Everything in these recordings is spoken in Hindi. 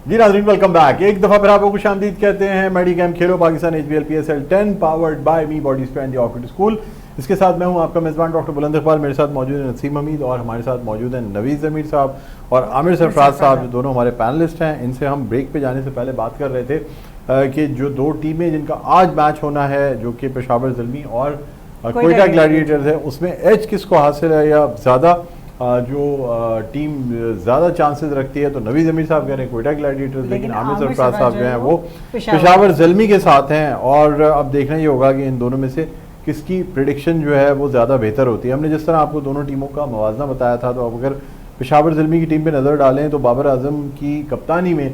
जी नाज़रीन, वेलकम बैक। एक दफ़ा फिर आपको खुशामदीद कहते हैं। मेडिकैम खेलो Pakistan HBL PSL 10 powered by me body spray and the orchid school. इसके साथ मैं हूं आपका मेज़बान डॉक्टर बुलंद इकबाल। मेरे साथ मौजूद है नसीम हमीद और हमारे साथ मौजूद हैं नवीद ज़मीर साहब और आमिर सरफराज साहब, जो दोनों हमारे पैनलिस्ट हैं। इनसे हम ब्रेक पे जाने से पहले बात कर रहे थे कि जो दो टीमें जिनका आज मैच होना है, जो कि पेशावर ज़ल्मी और कोयटा ग्लैडिएटर्स है, उसमें एज किसको हासिल है या ज़्यादा जो टीम ज़्यादा चांसेस रखती है, तो नवीद ज़मीर साहब कह रहे हैं कोयटा ग्लैडिएटर्स, लेकिन आमिर सरफराज साहब जो हैं वो पेशावर ज़ल्मी के साथ हैं। और अब देखना ये होगा कि इन दोनों में से किसकी प्रेडिक्शन जो है वो ज़्यादा बेहतर होती है। हमने जिस तरह आपको दोनों टीमों का मवाजना बताया था, तो अब अगर पेशावर ज़ल्मी की टीम पे नज़र डालें तो बाबर आजम की कप्तानी में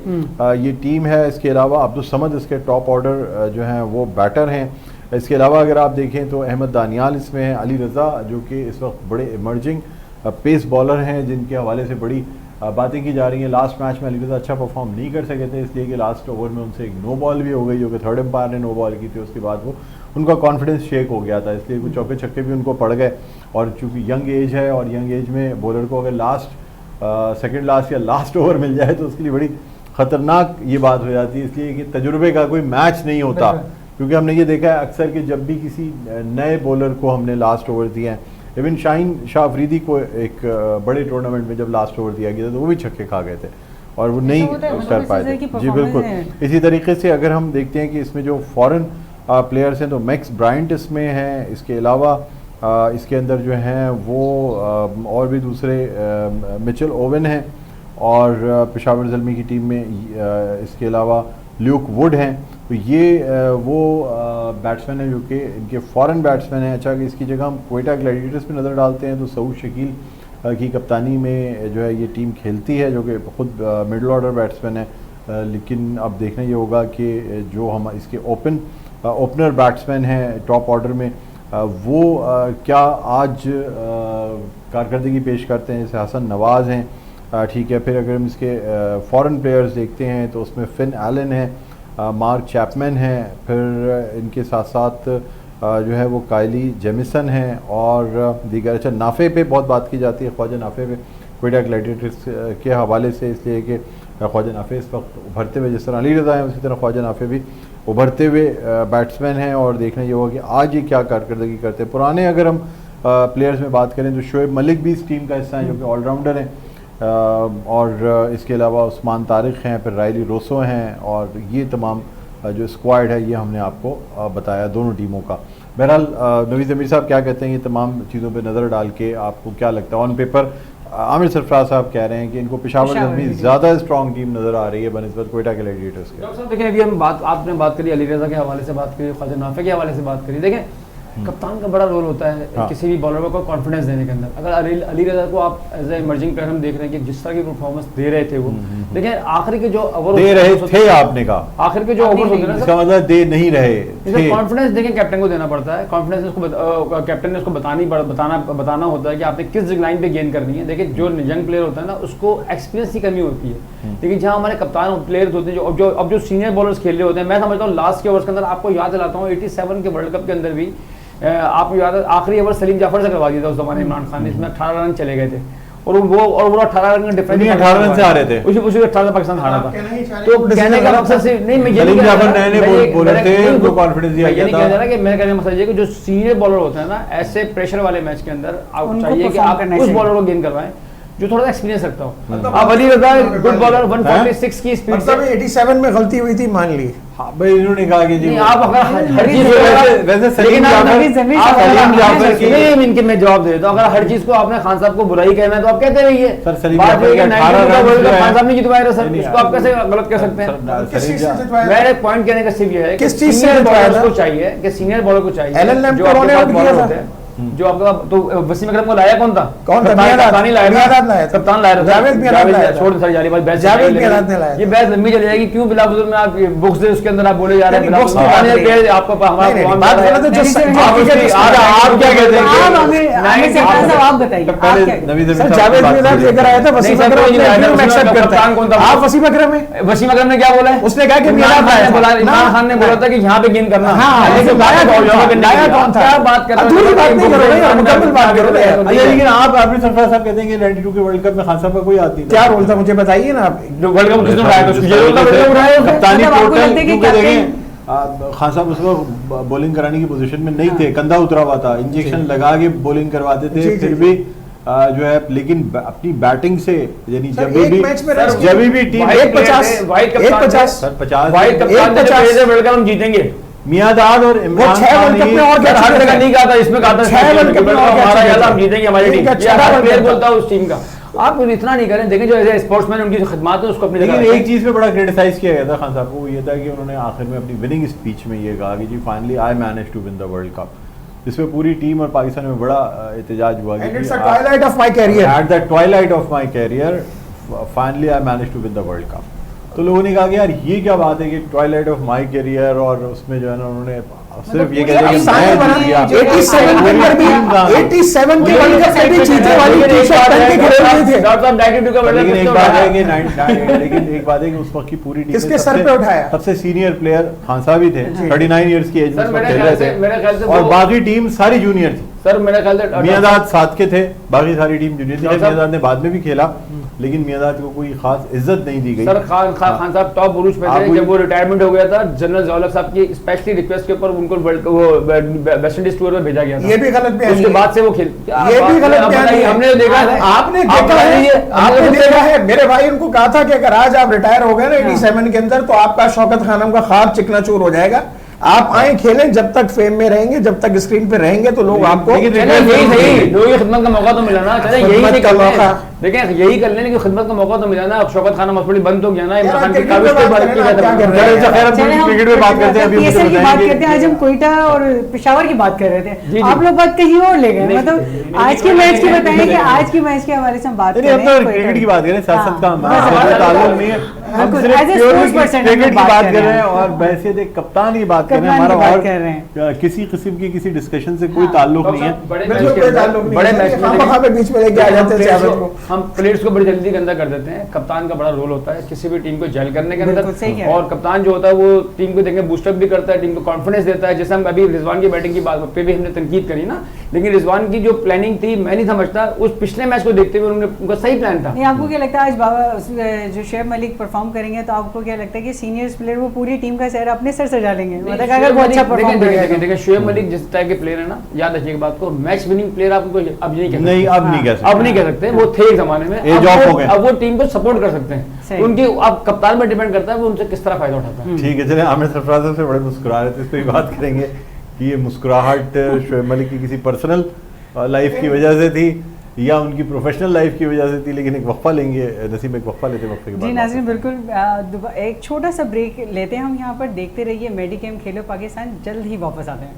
ये टीम है। इसके अलावा अब्दुल समद इसके टॉप ऑर्डर जो हैं वो बैटर हैं। इसके अलावा अगर आप देखें तो अहमद दानियाल इसमें है, अली रज़ा जो कि इस वक्त बड़े इमर्जिंग पेस बॉलर हैं, जिनके हवाले से बड़ी बातें की जा रही हैं। लास्ट मैच में अली रज़ा अच्छा परफॉर्म नहीं कर सके थे, इसलिए कि लास्ट ओवर में उनसे एक नो बॉल भी हो गई, जो कि थर्ड एम्पायर ने नो बॉल की थी। उसके बाद वो उनका कॉन्फिडेंस शेक हो गया था, इसलिए कुछ चौके छक्के भी उनको पड़ गए। और चूँकि यंग एज है और यंग एज में बॉलर को अगर सेकेंड लास्ट या लास्ट ओवर मिल जाए तो उसके लिए बड़ी ख़तरनाक ये बात हो जाती है, इसलिए कि तजुर्बे का कोई मैच नहीं होता। क्योंकि हमने ये देखा है अक्सर कि जब भी किसी नए बॉलर को हमने लास्ट ओवर दिए हैं, इवन शाहीन शाह अफरीदी को एक बड़े टूर्नामेंट में जब लास्ट ओवर दिया गया था तो वो भी छक्के खा गए थे और वो नहीं कर पाए थे। जी बिल्कुल। इसी तरीके से अगर हम देखते हैं कि इसमें जो फॉरेन प्लेयर्स हैं तो मैक्स ब्रायंट इसमें हैं। इसके अलावा इसके अंदर जो हैं वो और भी दूसरे मिचेल ओवन हैं और पेशावर ज़ल्मी की टीम में इसके अलावा ल्यूक वुड हैं। तो ये वो बैट्समैन हैं जो कि इनके फॉरेन बैट्समैन हैं। अच्छा कि इसकी जगह हम कोयटा ग्लैडिएटर्स पे नज़र डालते हैं तो सऊद शकील की कप्तानी में जो है ये टीम खेलती है, जो कि खुद मिडल ऑर्डर बैट्समैन है। लेकिन अब देखना ये होगा कि जो हम इसके ओपनर बैट्समैन हैं टॉप ऑर्डर में वो क्या आज कारकर्दगी पेश करते हैं। जैसे हसन नवाज़ हैं, ठीक है। फिर अगर हम इसके फॉरेन प्लेयर्स देखते हैं तो उसमें फिन एलन है, मार्क चैपमैन है, फिर इनके साथ साथ जो है वो कायली जेमिसन है और दीगर। अच्छा, नाफे पे बहुत बात की जाती है, ख्वाजा नाफे पे कोयटा ग्लैडिएटर्स के हवाले से, इसलिए कि ख्वाजा नाफे इस वक्त उभरते हुए, जिस तरह अली रज़ा हैं उसी तरह ख्वाजा नाफे भी उभरते हुए बैट्समैन हैं। और देखना ये होगा कि आज ये क्या कारकर्दगी करते हैं। पुराने अगर हम प्लेयर्स में बात करें तो शोएब मलिक भी इस टीम का हिस्सा हैं, जो कि ऑलराउंडर हैं। और इसके अलावा उस्मान तारिक हैं, फिर रायली रोसो हैं और ये तमाम जो स्क्वाड है ये हमने आपको बताया दोनों टीमों का। बहरहाल नवीद ज़मीर साहब क्या कहते हैं ये तमाम चीज़ों पे नज़र डाल के आपको क्या लगता है? ऑन पेपर आमिर सरफराज साहब कह रहे हैं कि इनको पेशावर ज़ल्मी ज़्यादा स्ट्रॉन्ग टीम नज़र आ रही है बनस्बत कोयटा ग्लैडिएटर्स के। डॉक्टर साहब देखें, अभी हम आपने बात करी अली रज़ा के हवाले से, बात करी ख्वाजा नाफे के हवाले से बात करी। देखें, कप्तान का बड़ा रोल होता है किसी भी बॉलर को कॉन्फिडेंस देने के अंदर। अगर अली रज़ा को आप एज ए इमर्जिंग प्लेयर हम देख रहे हैं कि जिस तरह की परफॉर्मेंस दे रहे थे वो, देखिए आखिर के जो ओवर दे रहे थे, आपने कहा आखिर के जो ओवर होते हैं इसका मतलब दे नहीं रहे थे। कॉन्फिडेंस देखें कैप्टन को देना पड़ता है। कॉन्फिडेंस उसको कैप्टन ने उसको बताना होता है कि आपने किस लाइन पे गेन करनी है। देखिए, जो यंग प्लेयर होता है ना उसको एक्सपीरियंस की कमी होती है, लेकिन जहाँ हमारे कप्तान प्लेयर्स होते हैं जो सीनियर बॉलर्स खेल रहे होते हैं, मैं समझता हूँ लास्ट के ओवर्स के अंदर, आपको याद दिलाता हूँ 87 के वर्ल्ड कप के अंदर भी आपको याद है आखिरी ओवर सलीम जाफर से करवा दिया था उस जमाने इमरान खान ने, इसमें 18 रन चले गए थे और वो 18 रन का डिफरेंस 18 रन से आ रहे थे, उसी 18 पाकिस्तान हारा था। तो कहने का मकसद से नहीं, मैं सलीम जाफर नए बॉलर थे, उनको कॉन्फिडेंस दिया गया था। ये नहीं कह रहा कि मैं कहने का मकसद ये कि जो सीनियर बॉलर होते हैं ना, ऐसे प्रेशर वाले मैच के अंदर आप चाहिए कि आप उस बॉलर को गेन करवाएं जो थोड़ा एक्सपीरियंस रखता हो। अब अली रज़ा गुड बॉलर 146 की स्पीड से 87 में गलती हुई थी मान ली। हाँ भाई, इन्होंने कहा कि जी आप अगर हर चीज वैसे सलीम जाफर की इनके मैं जवाब दे देता हूं, अगर हर चीज को आपने खान साहब को बुराई कहना है तो आप कहते रहिए। सर सलीम जाफर खान साहब ने जितवाया सर, इसको आप कैसे गलत कह सकते हैं? मेरा एक पॉइंट कहने का सिर्फ ये है कि किस चीज से जितवाया को चाहिए कि सीनियर बॉलर को चाहिए जो आपके पास होते हैं। जो आपका तो वसीम अकरम को लाया कौन था? कौन था? कप्तान लाया, कप्तान लाया जावेद मियां लाया। छोड़ सर यारी बात, बहस जावेद मियां ने लाया। ये बहस लंबी चली जाएगी। क्यों बिला फजूल में आप बुक्स दे उसके अंदर आप बोले जा रहे हैं? आपको हमारा बात गलत है। जो आप क्या कहते हैं? आप बताइए। सर जावेद मियां लेकर आया था, वसीम अकरम ने एक्सेप्ट करता है। कौन था? आप वसीम अकरम है। वसीम अकरम ने क्या बोला है? उसने कहा कि इमरान खान ने बोला था कि यहाँ पे गेन करना। लाया कौन था? क्या बात कर रहे हैं? तो करो ना यार, मुकम्मल बात करो ना यार। अच्छा लेकिन आप आबिद सरफराज साहब कहते हैं कि 92 के वर्ल्ड कप में खान साहब का कोई हाथ नहीं था। क्या रोल था मुझे बताइए ना आप। वर्ल्ड कप किसने उठाया था? ये रोल था, कप्तानी टोटल क्योंकि देखें खान साहब उसको बॉलिंग कराने की पोजीशन में नहीं थे, कंधा उतरा हुआ था, इंजेक्शन लगा के बॉलिंग करवाते थे, फिर भी जो है लेकिन अपनी बैटिंग से यानी जब भी टीम 150 वर्ल्ड कप हम जीतेंगे। मियांदाद और इमरान खान हर जगह नहीं कहा था, इसमें कहा था हमारा हम जीतेंगे, हमारी टीम प्लेयर बोलता है उस टीम का। आप इतना नहीं करें, देखें जो एज स्पोर्ट्समैन उनकी जो खिदमत है उसको अपनी लेकिन एक चीज पे बड़ा क्रिटिसाइज किया गया था खान साहब को, वो ये था कि उन्होंने आखिर में अपनी विनिंग स्पीच में ये कहा कि जी finally I manage to win the world cup, जिसमें पूरी टीम और पाकिस्तान में बड़ा एहतजाज हुआ कि at the twilight of my career finally I manage to win the world cup. तो लोगों ने कहा कि यार ये क्या बात है कि ट्वाइलाइट ऑफ माय कैरियर, और उसमें जो है ना उन्होंने सिर्फ ये कहते हैं कि मैं जीत गया। 87 के अंदर भी 87 के वर्ल्ड कप में भी जीते वाली टी-शर्ट पहन के खेल रहे थे। लेकिन एक बात है कि उस वक्त की पूरी टीम किसके सर पे उठाया? सबसे सीनियर प्लेयर खान साहब ही थे, 39 इयर्स की एज में खेल रहे थे, और बाकी टीम सारी जूनियर थी। सर मेरे ख्याल से मियांदाद साथ के थे, बाकी सारी टीम जूनियर थी। मियांदाद ने बाद में भी खेला, लेकिन मियांदाद को कोई खास इज्जत नहीं दी गई। सर खान साहब टॉप बुरुज पे थे जब वो रिटायरमेंट हो गया था। जनरल ज़ौलक साहब की स्पेशली रिक्वेस्ट के ऊपर उनको वेस्ट इंडीज टूर में भेजा गया था। ये भी गलत बयान, उसके बाद से वो खेल, ये भी गलत बयान है। हमने देखा है, आपने देखा है मेरे भाई, उनको कहा था कि अगर आज आप रिटायर हो गए ना 87 के अंदर, तो आपका शौकत खानम का ख्वाब चिकनाचूर हो जाएगा। आप आए खेलें, जब तक फेम में रहेंगे, जब तक स्क्रीन पे रहेंगे तो लोग आपको खिदमत का मौका तो मिला ना, यही का मौका देखें, यही कर लेने की खिदमत का मौका तो मिला ना। अब शौकत खान हॉस्पिटल बंद हो गया ना, इमरान खान की काबिज पे बात क्रिकेट में बात करते हैं, अभी बात करते हैं। आज हम कोयटा और पेशावर की बात कर रहे थे, आप लोग बात कहीं और ले गए। मतलब आज के मैच की बताएं कि आज के मैच के हवाले से हम बात करें, क्रिकेट की बात करें, सियासत का हमारा ताल्लुक नहीं है, हम सिर्फ क्रिकेट की बात कर रहे हैं और वैसे एक कप्तान की बात कर रहे हैं। हमारा और किसी किस्म की किसी डिस्कशन से कोई ताल्लुक नहीं है। बड़े मैच बीच में लेके आ जाते हैं, हम प्लेयर्स को बड़ी जल्दी गंदा कर देते हैं। कप्तान का बड़ा रोल होता है किसी भी टीम को जेल करने के अंदर, और कप्तान जो होता है वो टीम को देखें बूस्टअप भी करता है, टीम को कॉन्फिडेंस देता है। जैसे हम अभी रिजवान की बैटिंग की बात पे भी हमने तनकीद करी ना, लेकिन रिजवान की जो प्लानिंग थी मैं नहीं समझता, उस पिछले मैच को देखते हुए उनका सही प्लान था। आपको क्या लगता है आज बाबा जो शुएब मलिक परफॉर्म करेंगे तो आपको क्या लगता है कि सीनियर प्लेयर वो पूरी टीम का चेहरा अपने सर सजा लेंगे? मतलब अगर वो अच्छा परफॉर्म करेंगे। देखिए शुएब मलिक जिस टाइप के प्लेयर है ना, याद रखिए बात को, मैच विनिंग प्लेयर आपको अब नहीं कह सकते, वो थे एक जमाने में, अब वो टीम को सपोर्ट कर सकते हैं। उनकी अब कप्तान पर डिपेंड करता है वो उनसे किस तरह फायदा उठाता है। ठीक है, चलिए आमिर सरफराज से बड़े मुस्कुरा रहे थे, इस पर बात करेंगे कि ये मुस्कुराहट शुएब मलिक की किसी पर्सनल लाइफ की वजह से थी या उनकी प्रोफेशनल लाइफ की वजह से थी। लेकिन एक वक्फा लेंगे, नसीम एक वक्फा लेते वक्त के बाद। जी नाज़रीन बिल्कुल एक छोटा सा ब्रेक लेते हैं हम यहाँ पर। देखते रहिए मेडी गेम खेलो पाकिस्तान, जल्द ही वापस आते हैं।